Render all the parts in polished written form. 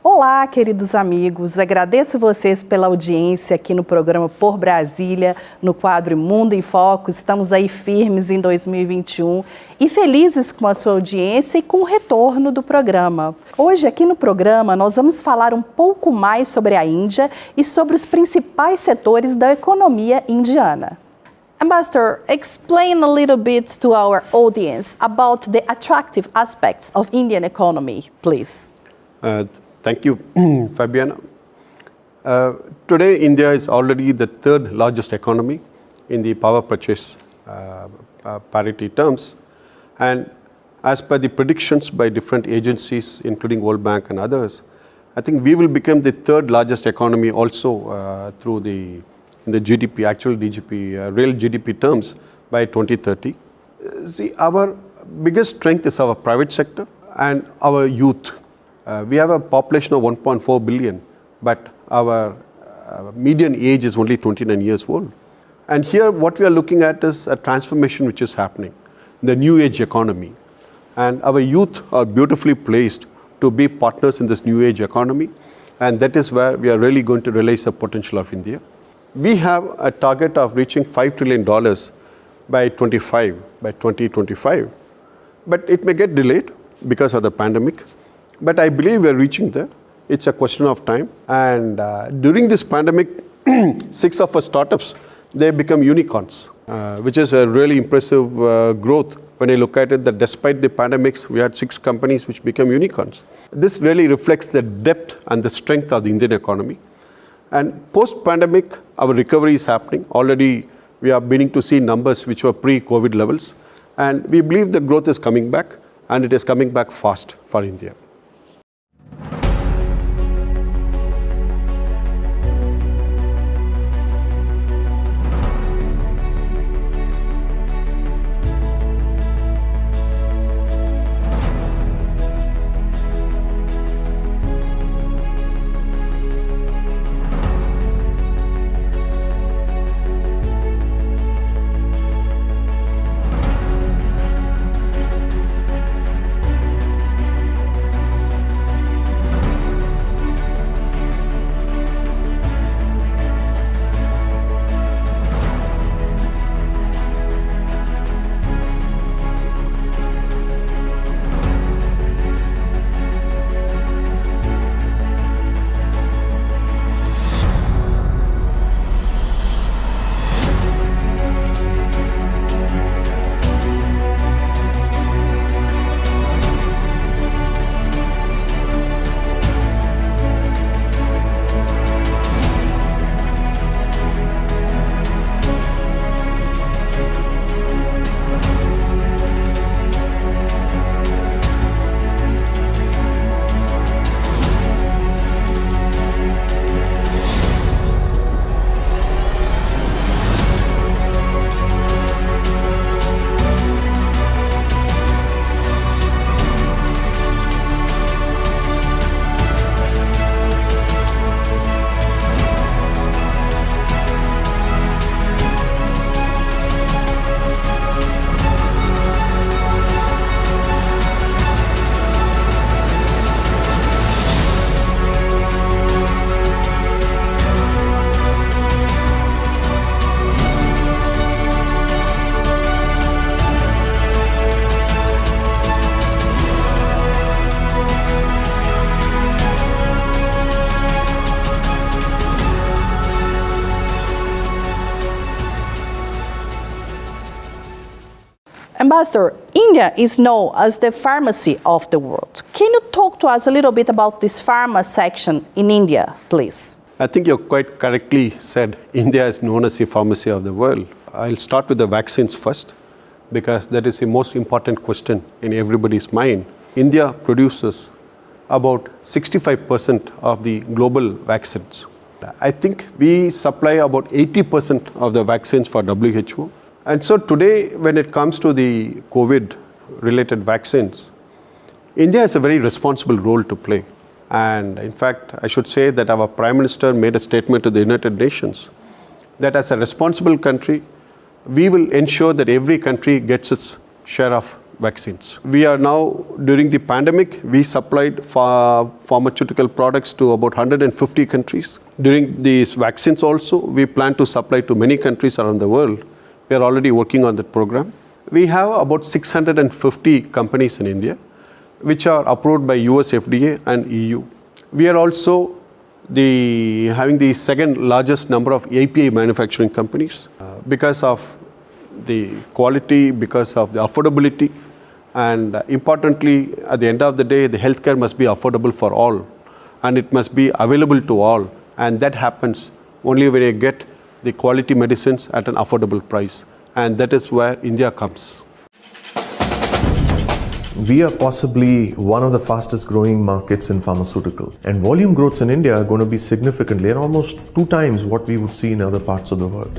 Olá, queridos amigos, agradeço vocês pela audiência aqui no Programa Por Brasília, no quadro Mundo em Foco. Estamos aí firmes em 2021 e felizes com a sua audiência e com o retorno do programa. Hoje aqui no programa nós vamos falar um pouco mais sobre a Índia e sobre os principais setores da economia indiana. Ambassador, explain a little bit to our audience about the attractive aspects of Indian economy, please. Thank you, Fabiana. Today, India is already the third largest economy in the power purchase parity terms. And as per the predictions by different agencies, including World Bank and others, I think we will become the third largest economy also in the GDP, actual GDP, real GDP terms by 2030. See, our biggest strength is our private sector and our youth. We have a population of 1.4 billion, but our median age is only 29 years old. And here what we are looking at is a transformation which is happening, the new age economy. And our youth are beautifully placed to be partners in this new age economy. And that is where we are really going to realize the potential of India. We have a target of reaching $5 trillion by 2025. But it may get delayed because of the pandemic. But I believe we are reaching there. It's a question of time. And during this pandemic, 6 of our startups, they become unicorns, which is a really impressive growth. When I look at it, that despite the pandemics, we had 6 companies which became unicorns. This really reflects the depth and the strength of the Indian economy. And post-pandemic, our recovery is happening. Already, we are beginning to see numbers which were pre-COVID levels. And we believe the growth is coming back, and it is coming back fast for India. Ambassador, India is known as the pharmacy of the world. Can you talk to us a little bit about this pharma section in India, please? I think you quite correctly said India is known as the pharmacy of the world. I'll start with the vaccines first, because that is the most important question in everybody's mind. India produces about 65% of the global vaccines. I think we supply about 80% of the vaccines for WHO. And so today, when it comes to the COVID-related vaccines, India has a very responsible role to play. And in fact, I should say that our Prime Minister made a statement to the United Nations that as a responsible country, we will ensure that every country gets its share of vaccines. We are now, during the pandemic, we supplied pharmaceutical products to about 150 countries. During these vaccines also, we plan to supply to many countries around the world. We are already working on that program. We have about 650 companies in India, which are approved by US FDA and EU. We are also having the second largest number of API manufacturing companies because of the quality, because of the affordability, and importantly, at the end of the day, the healthcare must be affordable for all, and it must be available to all, and that happens only when you get the quality medicines at an affordable price, and that is where India comes. We are possibly one of the fastest growing markets in pharmaceutical, and volume growths in India are going to be significantly and almost 2 times what we would see in other parts of the world.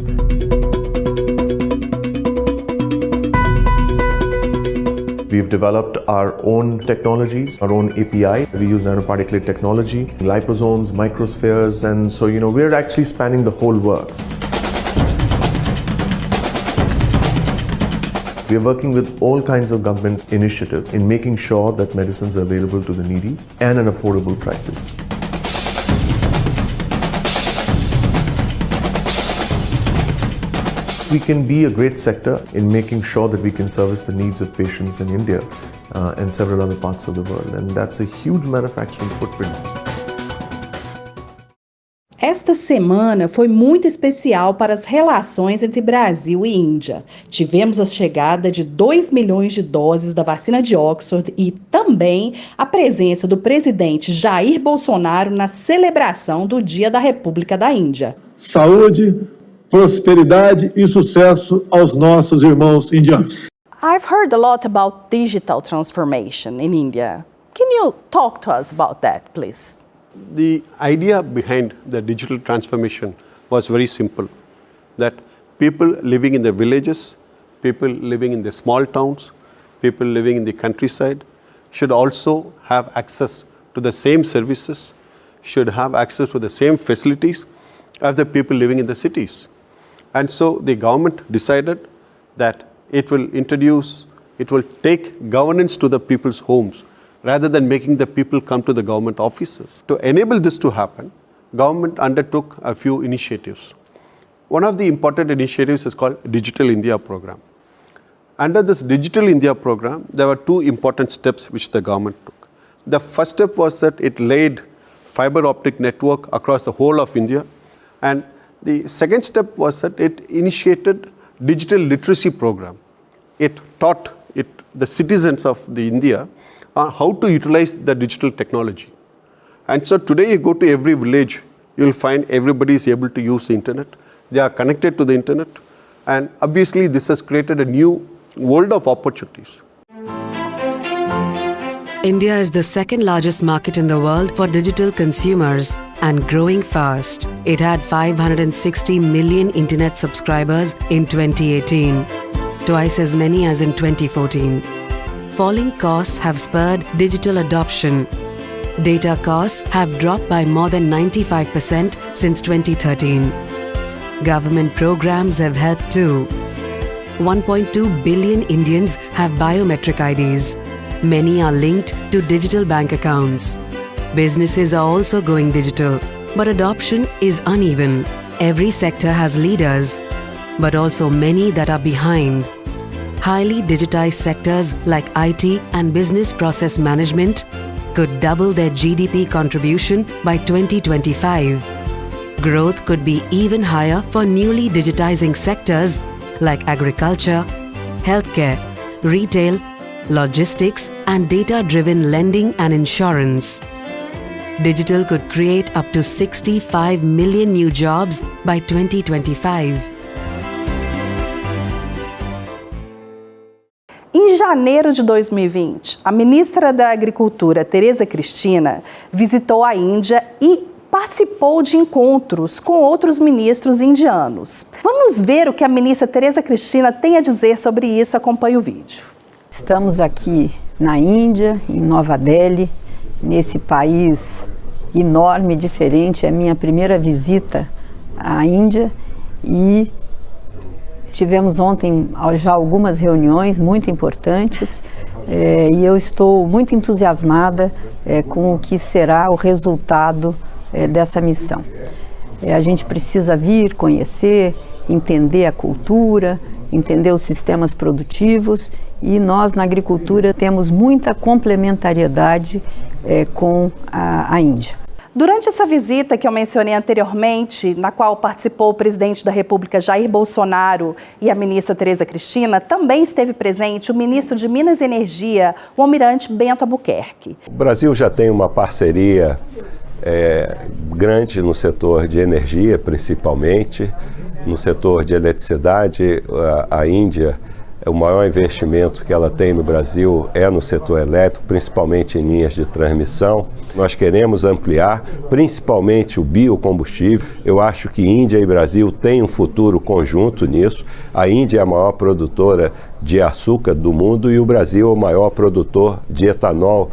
We've developed our own technologies, our own API. We use nanoparticulate technology, liposomes, microspheres, and so we're actually spanning the whole works. We are working with all kinds of government initiatives in making sure that medicines are available to the needy and at affordable prices. We can be a great sector in making sure that we can service the needs of patients in India and several other parts of the world, and that's a huge manufacturing footprint. Esta semana foi muito especial para as relações entre Brasil e Índia. Tivemos a chegada de 2 milhões de doses da vacina de Oxford e também a presença do presidente Jair Bolsonaro na celebração do Dia da República da Índia. Saúde, prosperidade e sucesso aos nossos irmãos indianos. I've heard a lot about digital transformation in India. Can you talk to us about that, please? The idea behind the digital transformation was very simple, that people living in the villages, people living in the small towns, people living in the countryside should also have access to the same services, should have access to the same facilities as the people living in the cities. And so the government decided that it will take governance to the people's homes, rather than making the people come to the government offices. To enable this to happen, government undertook a few initiatives. One of the important initiatives is called Digital India program. Under this Digital India program, there were 2 important steps which the government took. The first step was that it laid fiber optic network across the whole of India, and the second step was that it initiated digital literacy program. It taught the citizens of India how to utilize the digital technology. And so today you go to every village, you will find everybody is able to use the internet. They are connected to the internet, and obviously this has created a new world of opportunities. India is the second largest market in the world for digital consumers and growing fast. It had 560 million internet subscribers in 2018, twice as many as in 2014. Falling costs have spurred digital adoption. Data costs have dropped by more than 95% since 2013. Government programs have helped too. 1.2 billion Indians have biometric IDs. Many are linked to digital bank accounts. Businesses are also going digital, but adoption is uneven. Every sector has leaders, but also many that are behind. Highly digitized sectors like IT and business process management could double their GDP contribution by 2025. Growth could be even higher for newly digitizing sectors like agriculture, healthcare, retail, logistics, and data-driven lending and insurance. Digital could create up to 65 million new jobs by 2025. Em janeiro de 2020, a ministra da Agricultura, Tereza Cristina, visitou a Índia e participou de encontros com outros ministros indianos. Vamos ver o que a ministra Tereza Cristina tem a dizer sobre isso. Acompanhe o vídeo. Estamos aqui na Índia, em Nova Delhi, nesse país enorme, diferente. É a minha primeira visita à Índia e tivemos ontem já algumas reuniões muito importantes e eu estou muito entusiasmada com o que será o resultado dessa missão. A gente precisa vir, conhecer, entender a cultura, entender os sistemas produtivos e nós na agricultura temos muita complementariedade com a Índia. Durante essa visita que eu mencionei anteriormente, na qual participou o presidente da República Jair Bolsonaro e a ministra Tereza Cristina, também esteve presente o ministro de Minas e Energia, o almirante Bento Albuquerque. O Brasil já tem uma parceria grande no setor de energia, principalmente. No setor de eletricidade, a Índia, o maior investimento que ela tem no Brasil é no setor elétrico, principalmente em linhas de transmissão. Nós queremos ampliar, principalmente o biocombustível. Eu acho que Índia e Brasil têm um futuro conjunto nisso. A Índia é a maior produtora de açúcar do mundo e o Brasil é o maior produtor de etanol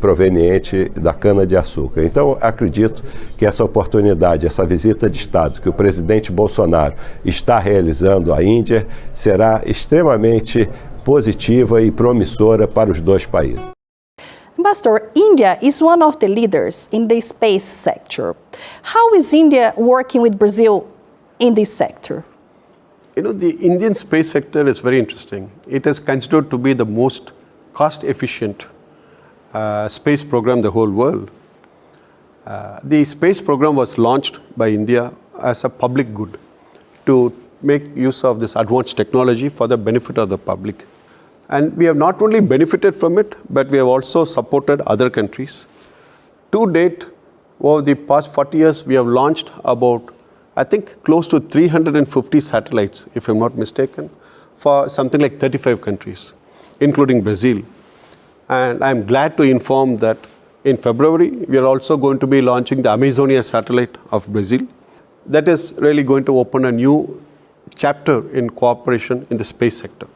proveniente da cana-de-açúcar. Então, acredito que essa oportunidade, essa visita de Estado que o presidente Bolsonaro está realizando à Índia, será extremamente positiva e promissora para os dois países. Ambassador, India is one of the leaders in the space sector. How is India working with Brazil in this sector? You know, the Indian space sector is very interesting. It is considered to be the most cost-efficient space program in the whole world. The space program was launched by India as a public good to make use of this advanced technology for the benefit of the public. And we have not only benefited from it, but we have also supported other countries. To date, over the past 40 years, we have launched about, I think, close to 350 satellites, if I'm not mistaken, for something like 35 countries, including Brazil. And I'm glad to inform that in February, we are also going to be launching the Amazonia satellite of Brazil. That is really going to open a new chapter in cooperation in the space sector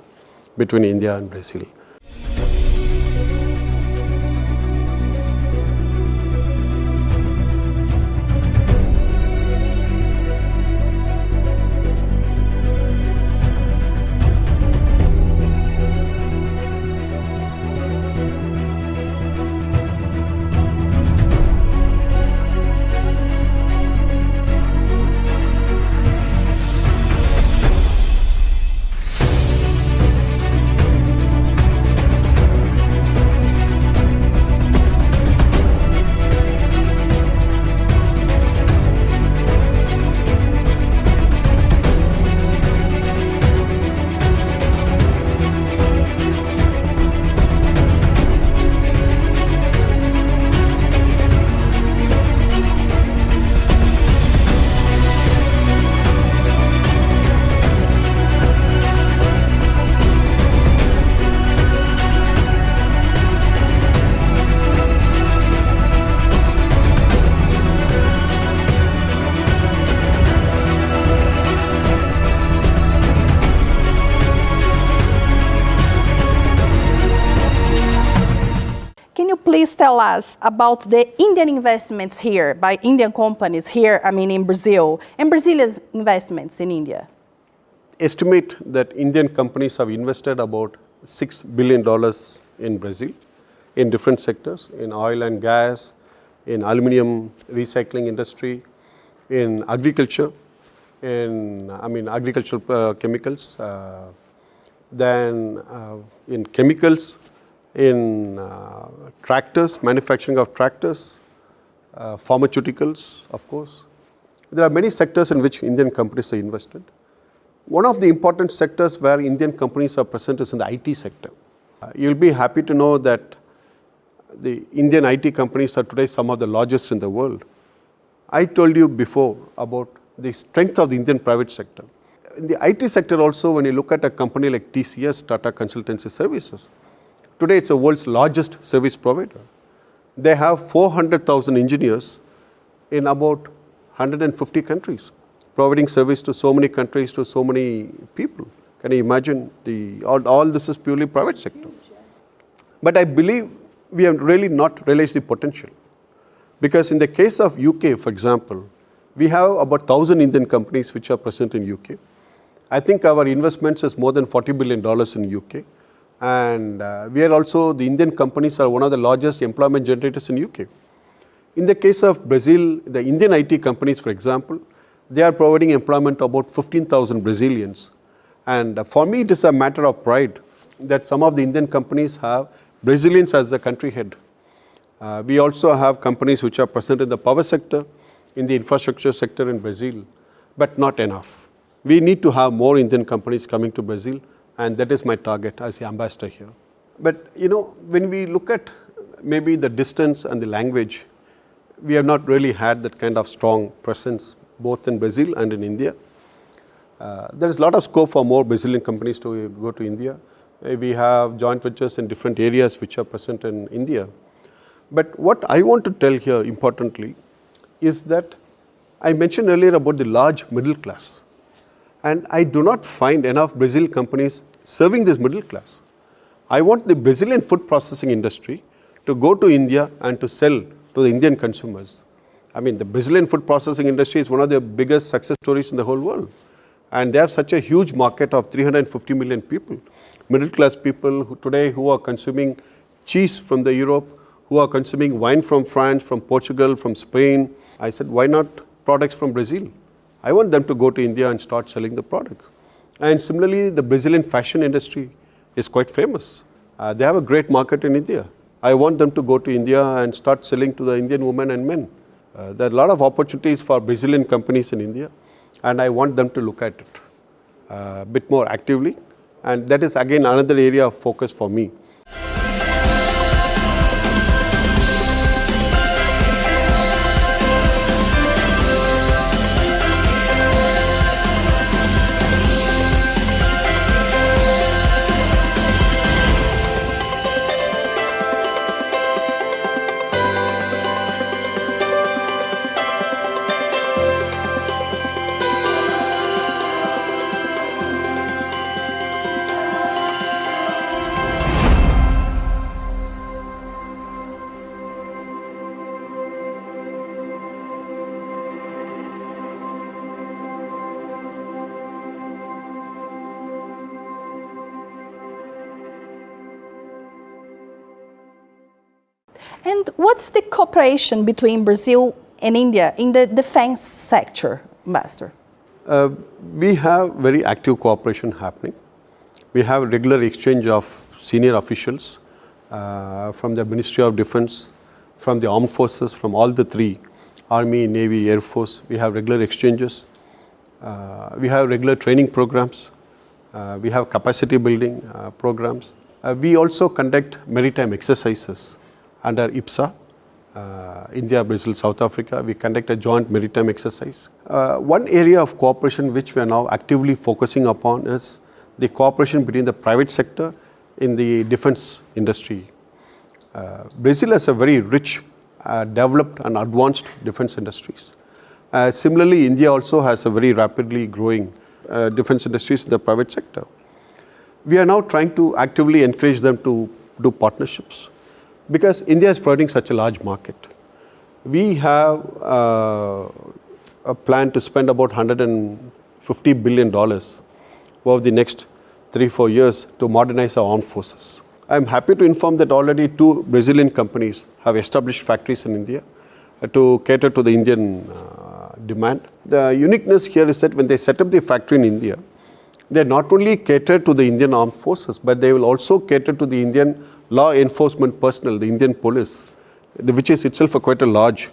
between India and Brazil. Please tell us about the Indian investments here by Indian companies here, in Brazil, and Brazilian investments in India. Estimate that Indian companies have invested about $6 billion in Brazil in different sectors, in oil and gas, in aluminum recycling industry, in agriculture, in agricultural chemicals, then in chemicals, in tractors, manufacturing of tractors, pharmaceuticals, of course. There are many sectors in which Indian companies are invested. One of the important sectors where Indian companies are present is in the IT sector. You'll be happy to know that the Indian IT companies are today some of the largest in the world. I told you before about the strength of the Indian private sector. In the IT sector also, when you look at a company like TCS, Tata Consultancy Services, today it's the world's largest service provider. They have 400,000 engineers in about 150 countries, providing service to so many countries, to so many people. Can you imagine? All this is purely private sector. But I believe we have really not realized the potential. Because in the case of UK, for example, we have about 1,000 Indian companies which are present in UK. I think our investments is more than $40 billion in UK. And we are also, the Indian companies are one of the largest employment generators in UK. In the case of Brazil, the Indian IT companies, for example, they are providing employment to about 15,000 Brazilians. And for me, it is a matter of pride that some of the Indian companies have Brazilians as the country head. We also have companies which are present in the power sector, in the infrastructure sector in Brazil, but not enough. We need to have more Indian companies coming to Brazil, and that is my target as the ambassador here. But when we look at maybe the distance and the language, we have not really had that kind of strong presence both in Brazil and in India. There is a lot of scope for more Brazilian companies to go to India. We have joint ventures in different areas which are present in India. But what I want to tell here importantly is that I mentioned earlier about the large middle class. And I do not find enough Brazilian companies serving this middle class. I want the Brazilian food processing industry to go to India and to sell to the Indian consumers. I mean, the Brazilian food processing industry is one of the biggest success stories in the whole world. And they have such a huge market of 350 million people. Middle class people who are consuming cheese from the Europe, who are consuming wine from France, from Portugal, from Spain. I said, why not products from Brazil? I want them to go to India and start selling the products. And similarly, the Brazilian fashion industry is quite famous. They have a great market in India. I want them to go to India and start selling to the Indian women and men. There are a lot of opportunities for Brazilian companies in India, and I want them to look at it a bit more actively. And that is again another area of focus for me. And what's the cooperation between Brazil and India in the defense sector, Ambassador? We have very active cooperation happening. We have regular exchange of senior officials from the Ministry of Defense, from the armed forces, from all the three, Army, Navy, Air Force. We have regular exchanges. We have regular training programs. We have capacity building programs. We also conduct maritime exercises under IPSA, India, Brazil, South Africa. We conduct a joint maritime exercise. One area of cooperation which we are now actively focusing upon is the cooperation between the private sector in the defense industry. Brazil has a very rich, developed and advanced defense industries. Similarly, India also has a very rapidly growing defense industries in the private sector. We are now trying to actively encourage them to do partnerships, because India is providing such a large market. We have a plan to spend about $150 billion over the next 3-4 years to modernize our armed forces. I am happy to inform that already 2 Brazilian companies have established factories in India to cater to the Indian demand. The uniqueness here is that when they set up the factory in India, they not only cater to the Indian armed forces, but they will also cater to the Indian law enforcement personnel, the Indian police, which is itself quite a large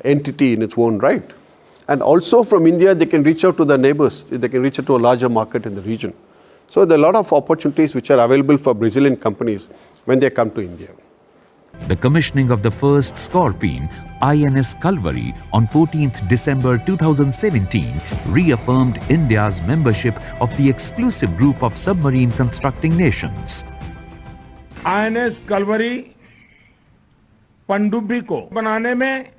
entity in its own right. And also from India, they can reach out to their neighbors. They can reach out to a larger market in the region. So there are a lot of opportunities which are available for Brazilian companies when they come to India. The commissioning of the first Scorpene, INS Kalvari, on 14th December 2017 reaffirmed India's membership of the exclusive group of submarine constructing nations. INS Kalvari पनडुब्बी को बनाने में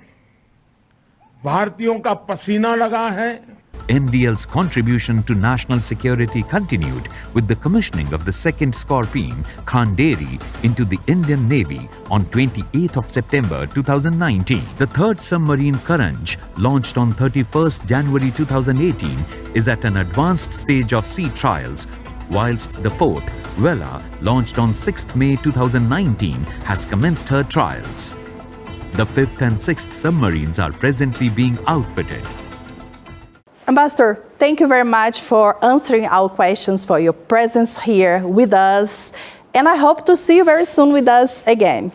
भारतीयों का पसीना लगा है। MDL's contribution to national security continued with the commissioning of the second Scorpene, Khanderi, into the Indian Navy on 28th of September 2019. The third submarine, Karanj, launched on 31st January 2018, is at an advanced stage of sea trials, whilst the fourth, Vela, launched on 6th May 2019, has commenced her trials. The fifth and sixth submarines are presently being outfitted. Ambassador, thank you very much for answering our questions, for your presence here with us, and I hope to see you very soon with us again.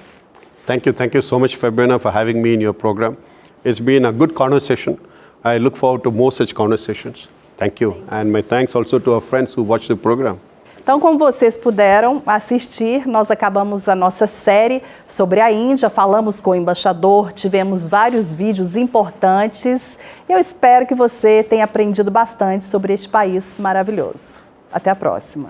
Thank you so much, Fabiana, for having me in your program. It's been a good conversation. I look forward to more such conversations. Thank you. And my thanks also to our friends who watch the program. Então, como vocês puderam assistir, nós acabamos a nossa série sobre a Índia, falamos com o embaixador, tivemos vários vídeos importantes. Eu espero que você tenha aprendido bastante sobre este país maravilhoso. Até a próxima.